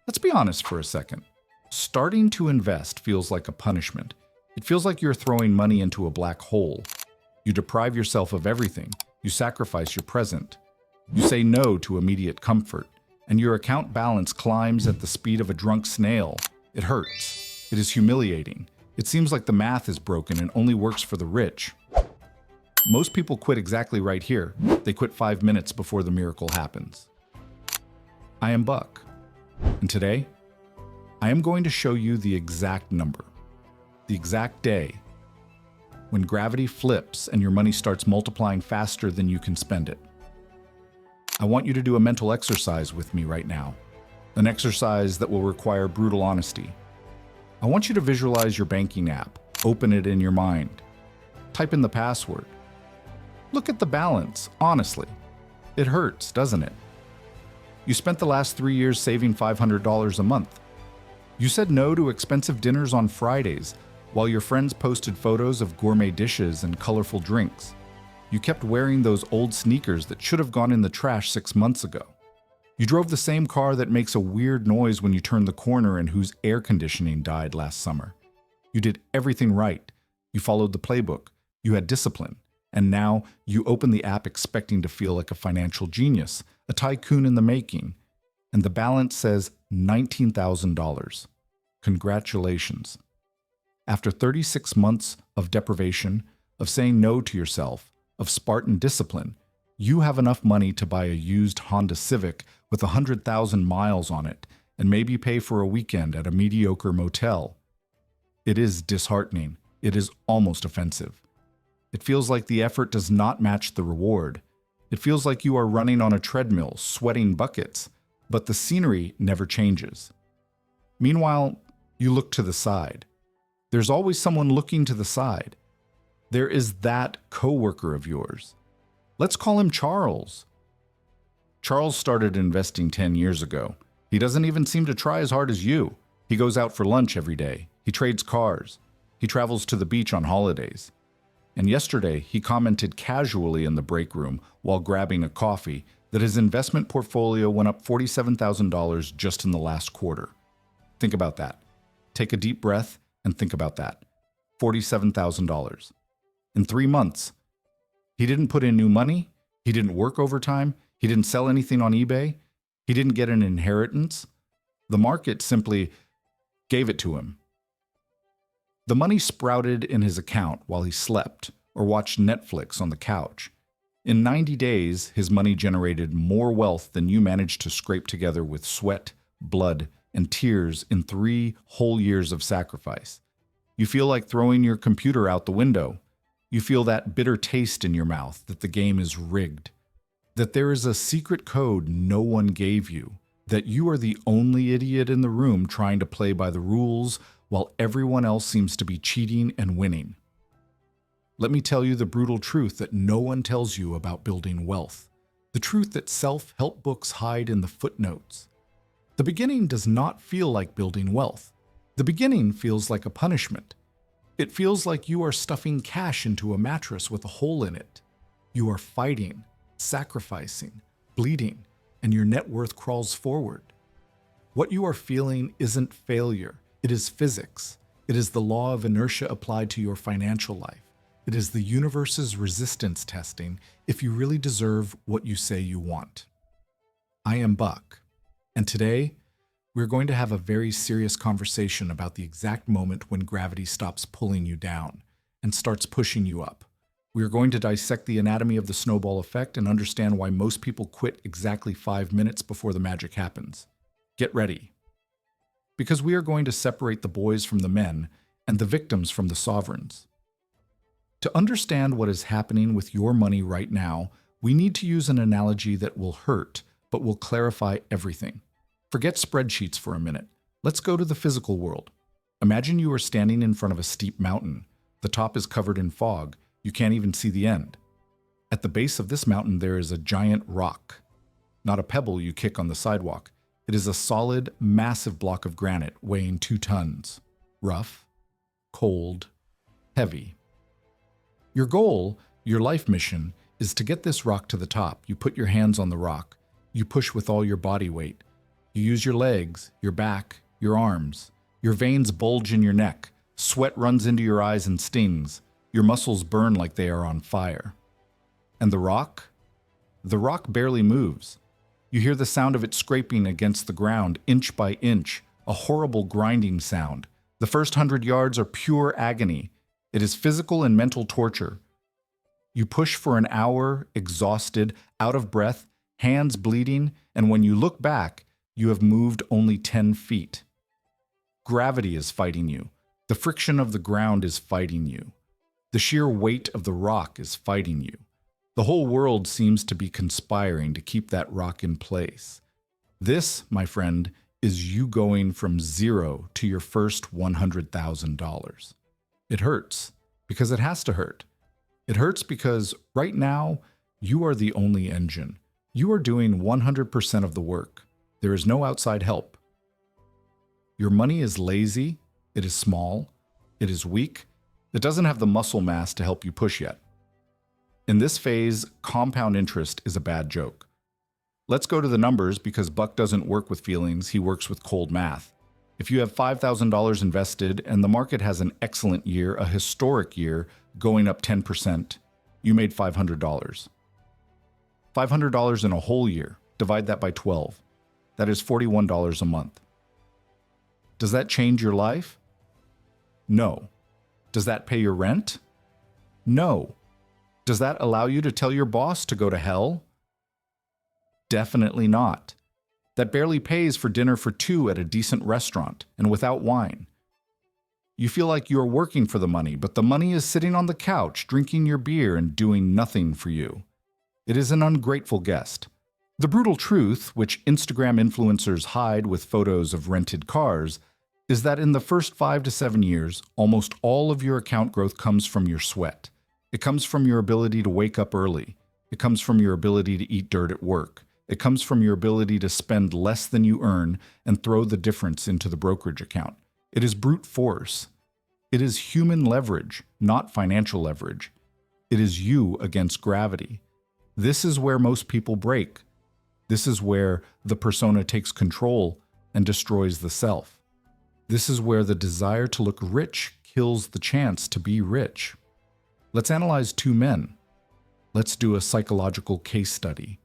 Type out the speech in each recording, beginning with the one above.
Let's be honest for a second. Starting to invest feels like a punishment. It feels like you're throwing money into a black hole. You deprive yourself of everything. You sacrifice your present. You say no to immediate comfort, and your account balance climbs at the speed of a drunk snail. It hurts. It is humiliating. It seems like the math is broken and only works for the rich. Most people quit exactly right here. They quit 5 minutes before the miracle happens. I am Buck, and today, I am going to show you the exact number, the exact day, when gravity flips and your money starts multiplying faster than you can spend it. I want you to do a mental exercise with me right now, an exercise that will require brutal honesty. I want you to visualize your banking app, open it in your mind, type in the password. Look at the balance, honestly. It hurts, doesn't it? You spent the last 3 years saving $500 a month. You said no to expensive dinners on Fridays, while your friends posted photos of gourmet dishes and colorful drinks. You kept wearing those old sneakers that should have gone in the trash 6 months ago. You drove the same car that makes a weird noise when you turn the corner and whose air conditioning died last summer. You did everything right. You followed the playbook. You had discipline. And now you open the app expecting to feel like a financial genius, a tycoon in the making. And the balance says $19,000. Congratulations. After 36 months of deprivation, of saying no to yourself, of Spartan discipline, you have enough money to buy a used Honda Civic with 100,000 miles on it and maybe pay for a weekend at a mediocre motel. It is disheartening. It is almost offensive. It feels like the effort does not match the reward. It feels like you are running on a treadmill, sweating buckets, but the scenery never changes. Meanwhile, you look to the side. There's always someone looking to the side. There is that coworker of yours. Let's call him Charles. Charles started investing 10 years ago. He doesn't even seem to try as hard as you. He goes out for lunch every day. He trades cars. He travels to the beach on holidays. And yesterday, he commented casually in the break room while grabbing a coffee that his investment portfolio went up $47,000 just in the last quarter. Think about that. Take a deep breath and think about that. $47,000. In 3 months, he didn't put in new money. He didn't work overtime. He didn't sell anything on eBay. He didn't get an inheritance. The market simply gave it to him. The money sprouted in his account while he slept or watched Netflix on the couch. In 90 days, his money generated more wealth than you managed to scrape together with sweat, blood, and tears in 3 whole years of sacrifice. You feel like throwing your computer out the window. You feel that bitter taste in your mouth that the game is rigged, that there is a secret code no one gave you, that you are the only idiot in the room trying to play by the rules while everyone else seems to be cheating and winning. Let me tell you the brutal truth that no one tells you about building wealth, the truth that self-help books hide in the footnotes. The beginning does not feel like building wealth. The beginning feels like a punishment. It feels like you are stuffing cash into a mattress with a hole in it. You are fighting, sacrificing, bleeding, and your net worth crawls forward. What you are feeling isn't failure. It is physics. It is the law of inertia applied to your financial life. It is the universe's resistance testing if you really deserve what you say you want. I am Buck, and today we're going to have a very serious conversation about the exact moment when gravity stops pulling you down and starts pushing you up. We are going to dissect the anatomy of the snowball effect and understand why most people quit exactly 5 minutes before the magic happens. Get ready. Because we are going to separate the boys from the men and the victims from the sovereigns. To understand what is happening with your money right now, we need to use an analogy that will hurt, but will clarify everything. Forget spreadsheets for a minute. Let's go to the physical world. Imagine you are standing in front of a steep mountain. The top is covered in fog. You can't even see the end. At the base of this mountain, there is a giant rock. Not a pebble you kick on the sidewalk. It is a solid, massive block of granite weighing 2 tons. Rough, cold, heavy. Your goal, your life mission, is to get this rock to the top. You put your hands on the rock. You push with all your body weight. You use your legs, your back, your arms. Your veins bulge in your neck. Sweat runs into your eyes and stings. Your muscles burn like they are on fire. And the rock? The rock barely moves. You hear the sound of it scraping against the ground, inch by inch, a horrible grinding sound. The first 100 yards are pure agony. It is physical and mental torture. You push for an hour, exhausted, out of breath, hands bleeding, and when you look back, you have moved only 10 feet. Gravity is fighting you. The friction of the ground is fighting you. The sheer weight of the rock is fighting you. The whole world seems to be conspiring to keep that rock in place. This, my friend, is you going from zero to your first $100,000. It hurts because it has to hurt. It hurts because right now, you are the only engine. You are doing 100% of the work. There is no outside help. Your money is lazy, it is small, it is weak, it doesn't have the muscle mass to help you push yet. In this phase, compound interest is a bad joke. Let's go to the numbers because Buck doesn't work with feelings, he works with cold math. If you have $5,000 invested and the market has an excellent year, a historic year, going up 10%, you made $500. $500 in a whole year, divide that by 12. That is $41 a month. Does that change your life? No. Does that pay your rent? No. Does that allow you to tell your boss to go to hell? Definitely not. That barely pays for dinner for two at a decent restaurant and without wine. You feel like you're working for the money, but the money is sitting on the couch, drinking your beer and doing nothing for you. It is an ungrateful guest. The brutal truth, which Instagram influencers hide with photos of rented cars, is that in the first 5 to 7 years, almost all of your account growth comes from your sweat. It comes from your ability to wake up early. It comes from your ability to eat dirt at work. It comes from your ability to spend less than you earn and throw the difference into the brokerage account. It is brute force. It is human leverage, not financial leverage. It is you against gravity. This is where most people break. This is where the persona takes control and destroys the self. This is where the desire to look rich kills the chance to be rich. Let's analyze two men. Let's do a psychological case study.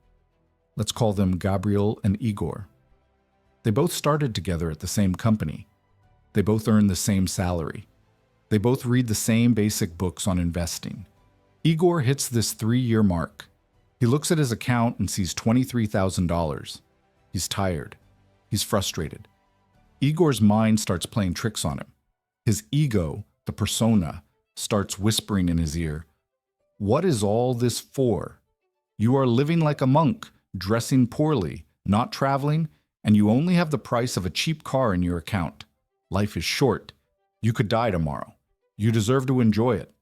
Let's call them Gabriel and Igor. They both started together at the same company. They both earn the same salary. They both read the same basic books on investing. Igor hits this 3-year mark. He looks at his account and sees $23,000. He's tired. He's frustrated. Igor's mind starts playing tricks on him. His ego, the persona, starts whispering in his ear, "What is all this for? You are living like a monk, dressing poorly, not traveling, and you only have the price of a cheap car in your account. Life is short. You could die tomorrow. You deserve to enjoy it."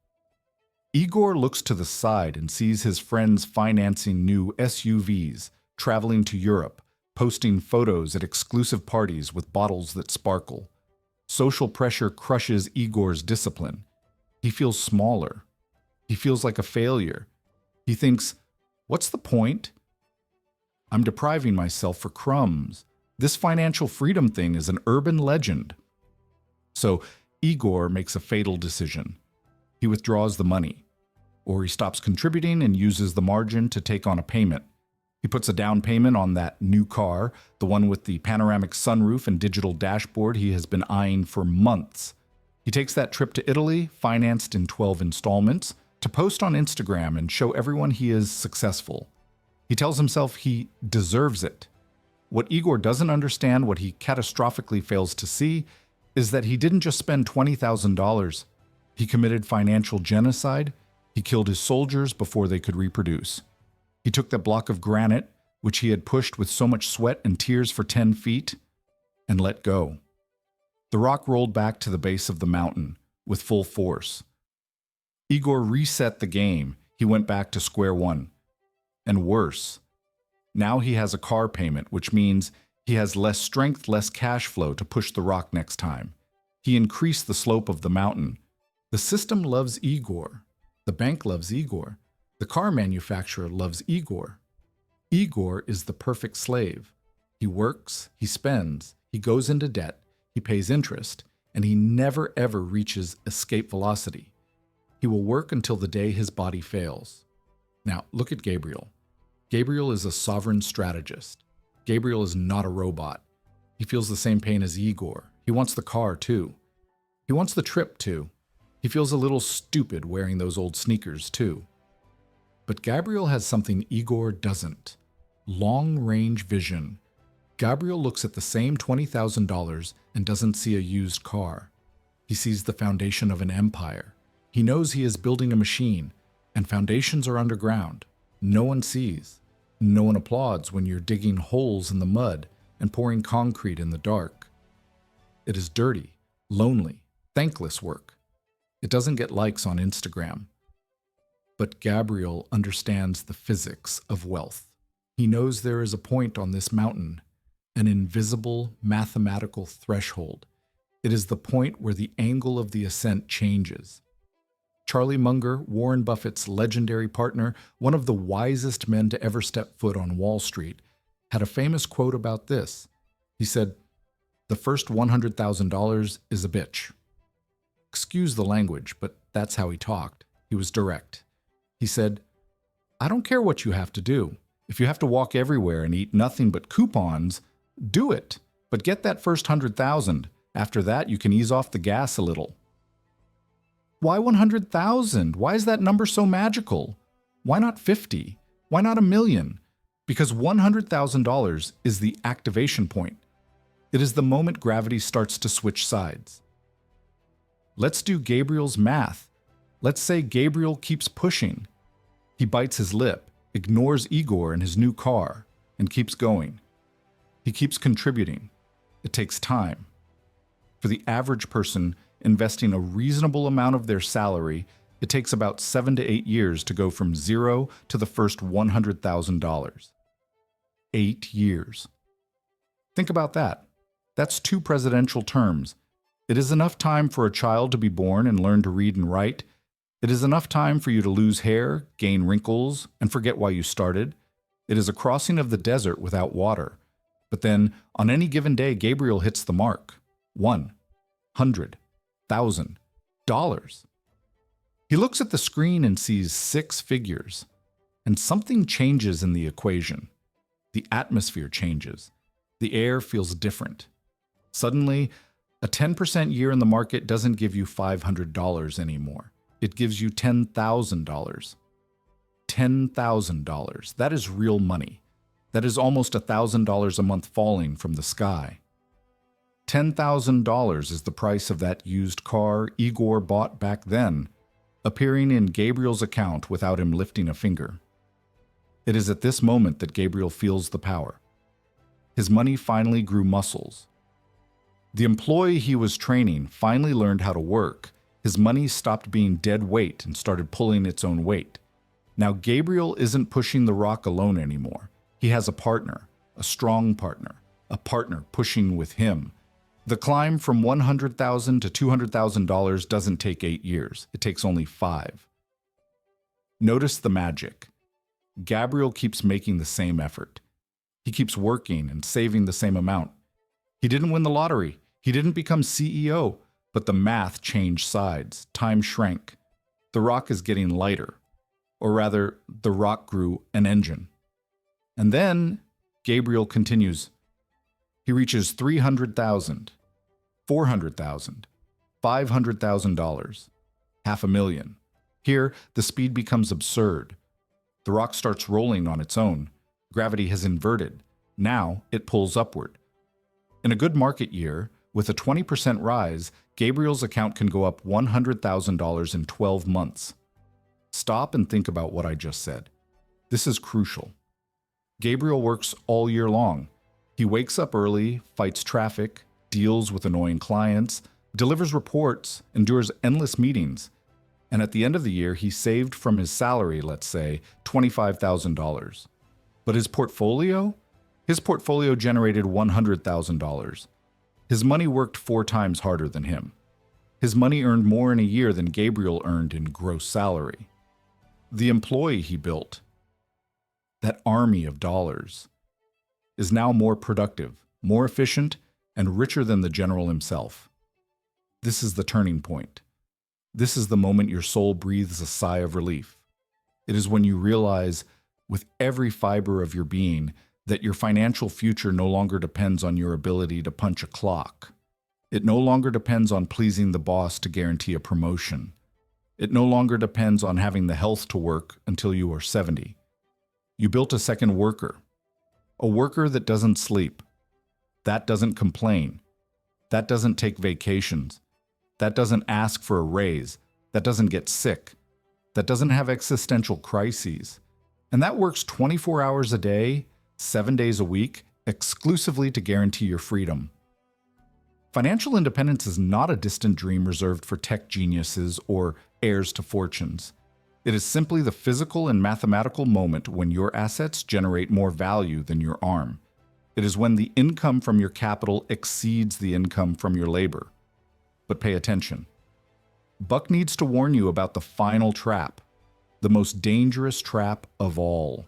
Igor looks to the side and sees his friends financing new SUVs, traveling to Europe, posting photos at exclusive parties with bottles that sparkle. Social pressure crushes Igor's discipline. He feels smaller. He feels like a failure. He thinks, what's the point? I'm depriving myself for crumbs. This financial freedom thing is an urban legend. So Igor makes a fatal decision. He withdraws the money, or he stops contributing and uses the margin to take on a payment. He puts a down payment on that new car, the one with the panoramic sunroof and digital dashboard he has been eyeing for months. He takes that trip to Italy, financed in 12 installments, to post on Instagram and show everyone he is successful. He tells himself he deserves it. What Igor doesn't understand, what he catastrophically fails to see, is that he didn't just spend $20,000. He committed financial genocide. He killed his soldiers before they could reproduce. He took that block of granite, which he had pushed with so much sweat and tears for 10 feet, and let go. The rock rolled back to the base of the mountain with full force. Igor reset the game. He went back to square one. And worse, now he has a car payment, which means he has less strength, less cash flow to push the rock next time. He increased the slope of the mountain. The system loves Igor. The bank loves Igor. The car manufacturer loves Igor. Igor is the perfect slave. He works, he spends, he goes into debt, he pays interest, and he never ever reaches escape velocity. He will work until the day his body fails. Now, look at Gabriel. Gabriel is a sovereign strategist. Gabriel is not a robot. He feels the same pain as Igor. He wants the car, too. He wants the trip, too. He feels a little stupid wearing those old sneakers, too. But Gabriel has something Igor doesn't. Long-range vision. Gabriel looks at the same $20,000 and doesn't see a used car. He sees the foundation of an empire. He knows he is building a machine, and foundations are underground. No one sees. No one applauds when you're digging holes in the mud and pouring concrete in the dark. It is dirty, lonely, thankless work. It doesn't get likes on Instagram. But Gabriel understands the physics of wealth. He knows there is a point on this mountain, an invisible mathematical threshold. It is the point where the angle of the ascent changes. Charlie Munger, Warren Buffett's legendary partner, one of the wisest men to ever step foot on Wall Street, had a famous quote about this. He said, "The first $100,000 is a bitch." Excuse the language, but that's how he talked. He was direct. He said, "I don't care what you have to do. If you have to walk everywhere and eat nothing but coupons, do it. But get that first 100,000. After that, you can ease off the gas a little." Why 100,000? Why is that number so magical? Why not 50? Why not $1 million? Because $100,000 is the activation point. It is the moment gravity starts to switch sides. Let's do Gabriel's math. Let's say Gabriel keeps pushing. He bites his lip, ignores Igor and his new car, and keeps going. He keeps contributing. It takes time. For the average person investing a reasonable amount of their salary, it takes about 7 to 8 years to go from zero to the first $100,000. 8 years. Think about that. That's 2 presidential terms. It is enough time for a child to be born and learn to read and write. It is enough time for you to lose hair, gain wrinkles, and forget why you started. It is a crossing of the desert without water. But then, on any given day, Gabriel hits the mark. $100,000. He looks at the screen and sees 6 figures. And something changes in the equation. The atmosphere changes. The air feels different. Suddenly, a 10% year in the market doesn't give you $500 anymore. It gives you $10,000. $10,000. That is real money. That is almost $1,000 a month falling from the sky. $10,000 is the price of that used car Igor bought back then, appearing in Gabriel's account without him lifting a finger. It is at this moment that Gabriel feels the power. His money finally grew muscles. The employee he was training finally learned how to work. His money stopped being dead weight and started pulling its own weight. Now Gabriel isn't pushing the rock alone anymore. He has a partner, a strong partner, a partner pushing with him. The climb from $100,000 to $200,000 doesn't take 8 years. It takes only 5. Notice the magic. Gabriel keeps making the same effort. He keeps working and saving the same amount. He didn't win the lottery. He didn't become CEO, but the math changed sides. Time shrank. The rock is getting lighter. Or rather, the rock grew an engine. And then Gabriel continues. He reaches $300,000, $400,000, $500,000, $500,000. Here, the speed becomes absurd. The rock starts rolling on its own. Gravity has inverted. Now it pulls upward. In a good market year, with a 20% rise, Gabriel's account can go up $100,000 in 12 months. Stop and think about what I just said. This is crucial. Gabriel works all year long. He wakes up early, fights traffic, deals with annoying clients, delivers reports, endures endless meetings. And at the end of the year, he saved from his salary, let's say, $25,000. But his portfolio? His portfolio generated $100,000. His money worked 4 times harder than him. His money earned more in a year than Gabriel earned in gross salary. The employee he built, that army of dollars. is now more productive, more efficient, and richer than the general himself. This is the turning point. This is the moment your soul breathes a sigh of relief. It is when you realize, with every fiber of your being, that your financial future no longer depends on your ability to punch a clock. It no longer depends on pleasing the boss to guarantee a promotion. It no longer depends on having the health to work until you are 70. You built a second worker. A worker that doesn't sleep. That doesn't complain. That doesn't take vacations. That doesn't ask for a raise. That doesn't get sick. That doesn't have existential crises. And that works 24 hours a day, 7 days a week, exclusively to guarantee your freedom. Financial independence is not a distant dream reserved for tech geniuses or heirs to fortunes. It is simply the physical and mathematical moment when your assets generate more value than your arm. It is when the income from your capital exceeds the income from your labor. But pay attention. Buck needs to warn you about the final trap, the most dangerous trap of all.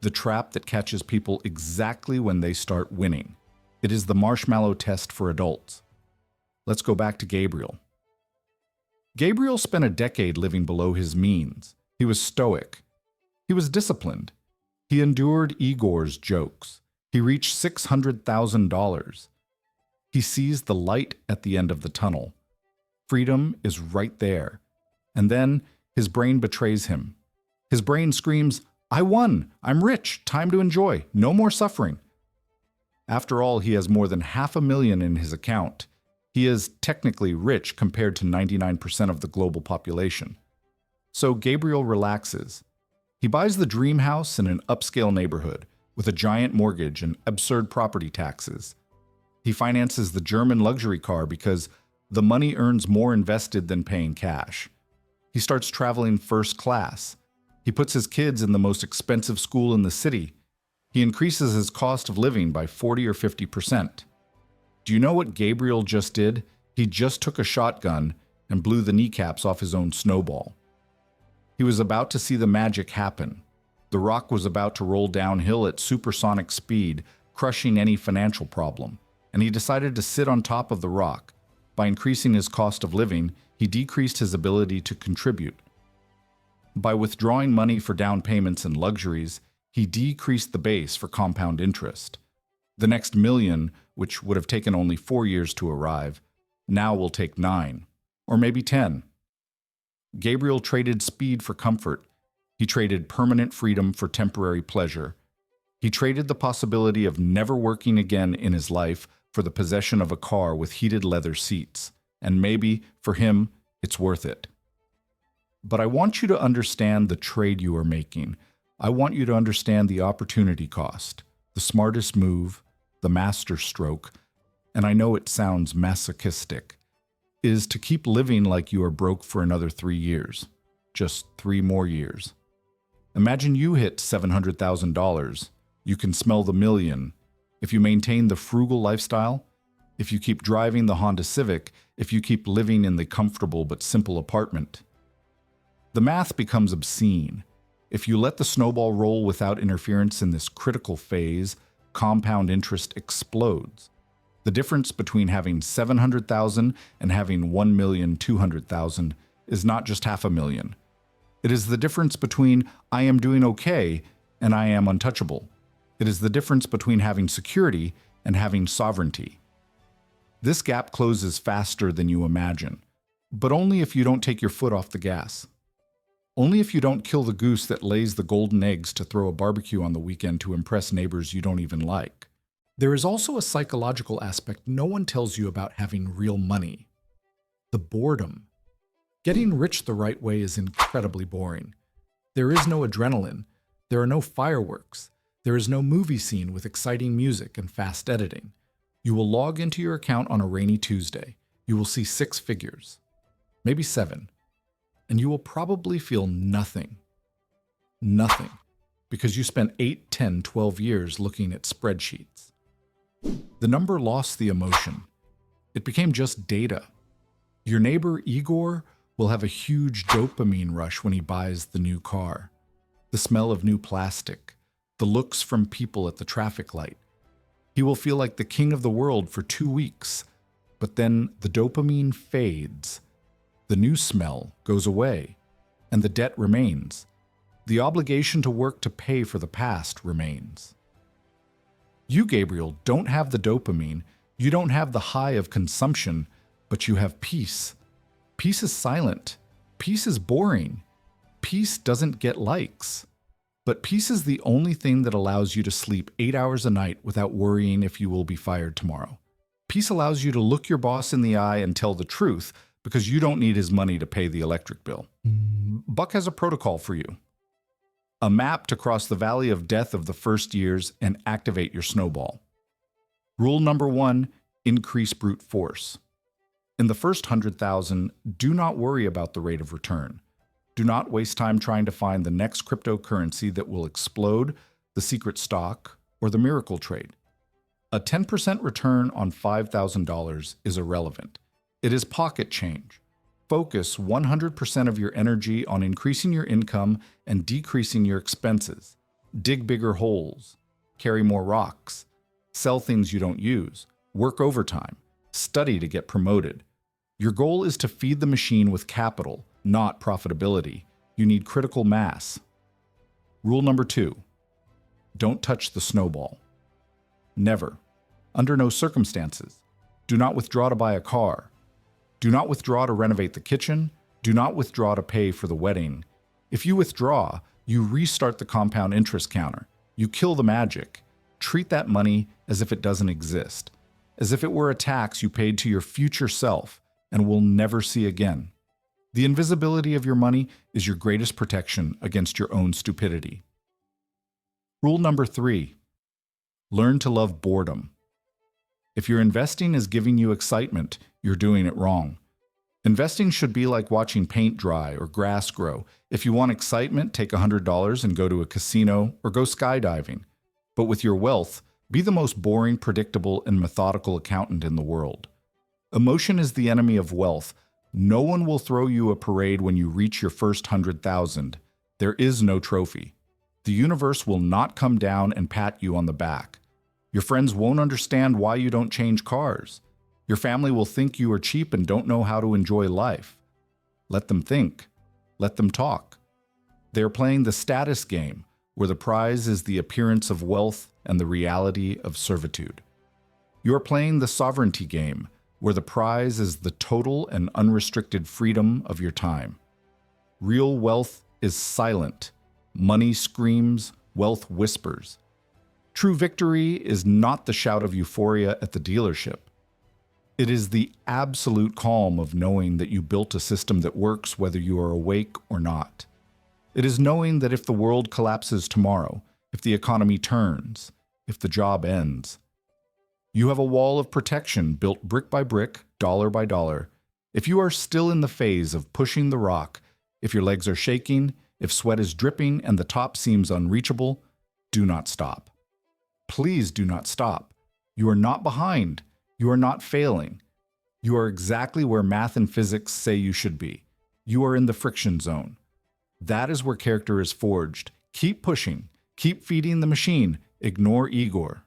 The trap that catches people exactly when they start winning. It is the marshmallow test for adults. Let's go back to Gabriel. Gabriel spent a decade living below his means. He was stoic. He was disciplined. He endured Igor's jokes. He reached $600,000. He sees the light at the end of the tunnel. Freedom is right there. And then his brain betrays him. His brain screams, "I won! I'm rich! Time to enjoy! No more suffering!" After all, he has more than $500,000 in his account. He is technically rich compared to 99% of the global population. So Gabriel relaxes. He buys the dream house in an upscale neighborhood with a giant mortgage and absurd property taxes. He finances the German luxury car because the money earns more invested than paying cash. He starts traveling first class. He puts his kids in the most expensive school in the city. He increases his cost of living by 40 or 50%. Do you know what Gabriel just did? He just took a shotgun and blew the kneecaps off his own snowball. He was about to see the magic happen. The rock was about to roll downhill at supersonic speed, crushing any financial problem, and he decided to sit on top of the rock. By increasing his cost of living, he decreased his ability to contribute. By withdrawing money for down payments and luxuries, he decreased the base for compound interest. The next million, which would have taken only 4 years to arrive, now will take 9, or maybe 10. Gabriel traded speed for comfort. He traded permanent freedom for temporary pleasure. He traded the possibility of never working again in his life for the possession of a car with heated leather seats. And maybe, for him, it's worth it. But I want you to understand the trade you are making. I want you to understand the opportunity cost, the smartest move, the master stroke, and I know it sounds masochistic, is to keep living like you are broke for another 3 years. Just 3 more years. Imagine you hit $700,000. You can smell the million. If you maintain the frugal lifestyle, if you keep driving the Honda Civic, if you keep living in the comfortable but simple apartment. The math becomes obscene. If you let the snowball roll without interference in this critical phase, compound interest explodes. The difference between having $700,000 and having $1,200,000 is not just $500,000. It is the difference between I am doing okay and I am untouchable. It is the difference between having security and having sovereignty. This gap closes faster than you imagine, but only if you don't take your foot off the gas. Only if you don't kill the goose that lays the golden eggs to throw a barbecue on the weekend to impress neighbors you don't even like. There is also a psychological aspect no one tells you about having real money. The boredom. Getting rich the right way is incredibly boring. There is no adrenaline. There are no fireworks. There is no movie scene with exciting music and fast editing. You will log into your account on a rainy Tuesday. You will see 6 figures, maybe 7. And you will probably feel nothing. Nothing. Because you spent 8, 10, 12 years looking at spreadsheets. The number lost the emotion. It became just data. Your neighbor Igor will have a huge dopamine rush when he buys the new car. The smell of new plastic. The looks from people at the traffic light. He will feel like the king of the world for 2 weeks, but then the dopamine fades. The new smell goes away, and the debt remains. The obligation to work to pay for the past remains. You, Gabriel, don't have the dopamine, you don't have the high of consumption, but you have peace. Peace is silent. Peace is boring. Peace doesn't get likes. But peace is the only thing that allows you to sleep 8 hours a night without worrying if you will be fired tomorrow. Peace allows you to look your boss in the eye and tell the truth because you don't need his money to pay the electric bill. Buck has a protocol for you. A map to cross the valley of death of the first years and activate your snowball. Rule number 1, increase brute force. In the first 100,000, do not worry about the rate of return. Do not waste time trying to find the next cryptocurrency that will explode, the secret stock, or the miracle trade. A 10% return on $5,000 is irrelevant. It is pocket change. Focus 100% of your energy on increasing your income and decreasing your expenses. Dig bigger holes. Carry more rocks. Sell things you don't use. Work overtime. Study to get promoted. Your goal is to feed the machine with capital, not profitability. You need critical mass. Rule number 2. Don't touch the snowball. Never. Under no circumstances. Do not withdraw to buy a car. Do not withdraw to renovate the kitchen. Do not withdraw to pay for the wedding. If you withdraw, you restart the compound interest counter. You kill the magic. Treat that money as if it doesn't exist, as if it were a tax you paid to your future self and will never see again. The invisibility of your money is your greatest protection against your own stupidity. Rule number 3. Learn to love boredom. If your investing is giving you excitement, you're doing it wrong. Investing should be like watching paint dry or grass grow. If you want excitement, take $100 and go to a casino or go skydiving. But with your wealth, be the most boring, predictable, and methodical accountant in the world. Emotion is the enemy of wealth. No one will throw you a parade when you reach your first 100,000. There is no trophy. The universe will not come down and pat you on the back. Your friends won't understand why you don't change cars. Your family will think you are cheap and don't know how to enjoy life. Let them think. Let them talk. They are playing the status game, where the prize is the appearance of wealth and the reality of servitude. You are playing the sovereignty game, where the prize is the total and unrestricted freedom of your time. Real wealth is silent. Money screams, wealth whispers. True victory is not the shout of euphoria at the dealership. It is the absolute calm of knowing that you built a system that works whether you are awake or not. It is knowing that if the world collapses tomorrow, if the economy turns, if the job ends, you have a wall of protection built brick by brick, dollar by dollar. If you are still in the phase of pushing the rock, if your legs are shaking, if sweat is dripping and the top seems unreachable, do not stop. Please do not stop. You are not behind. You are not failing. You are exactly where math and physics say you should be. You are in the friction zone. That is where character is forged. Keep pushing. Keep feeding the machine. Ignore Igor.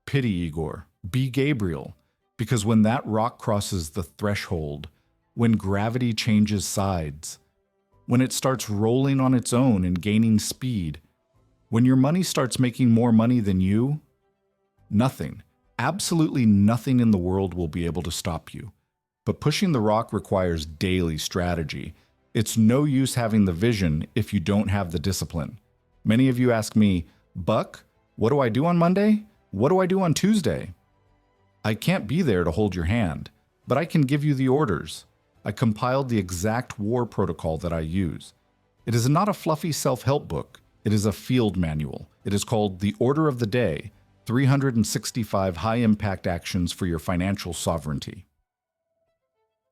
Pity Igor. Be Gabriel. Because when that rock crosses the threshold, when gravity changes sides, when it starts rolling on its own and gaining speed, when your money starts making more money than you, nothing, absolutely nothing in the world will be able to stop you. But pushing the rock requires daily strategy. It's no use having the vision if you don't have the discipline. Many of you ask me, Buck, what do I do on Monday? What do I do on Tuesday? I can't be there to hold your hand, but I can give you the orders. I compiled the exact war protocol that I use. It is not a fluffy self-help book. It is a field manual. It is called The Order of the Day, 365 high-impact actions for your financial sovereignty.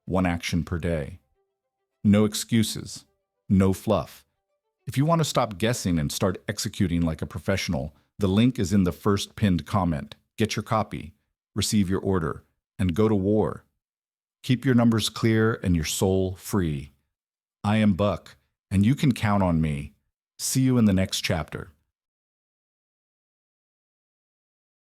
1 action per day. No excuses. No fluff. If you want to stop guessing and start executing like a professional, the link is in the first pinned comment. Get your copy, receive your order, and go to war. Keep your numbers clear and your soul free. I am Buck, and you can count on me. See you in the next chapter.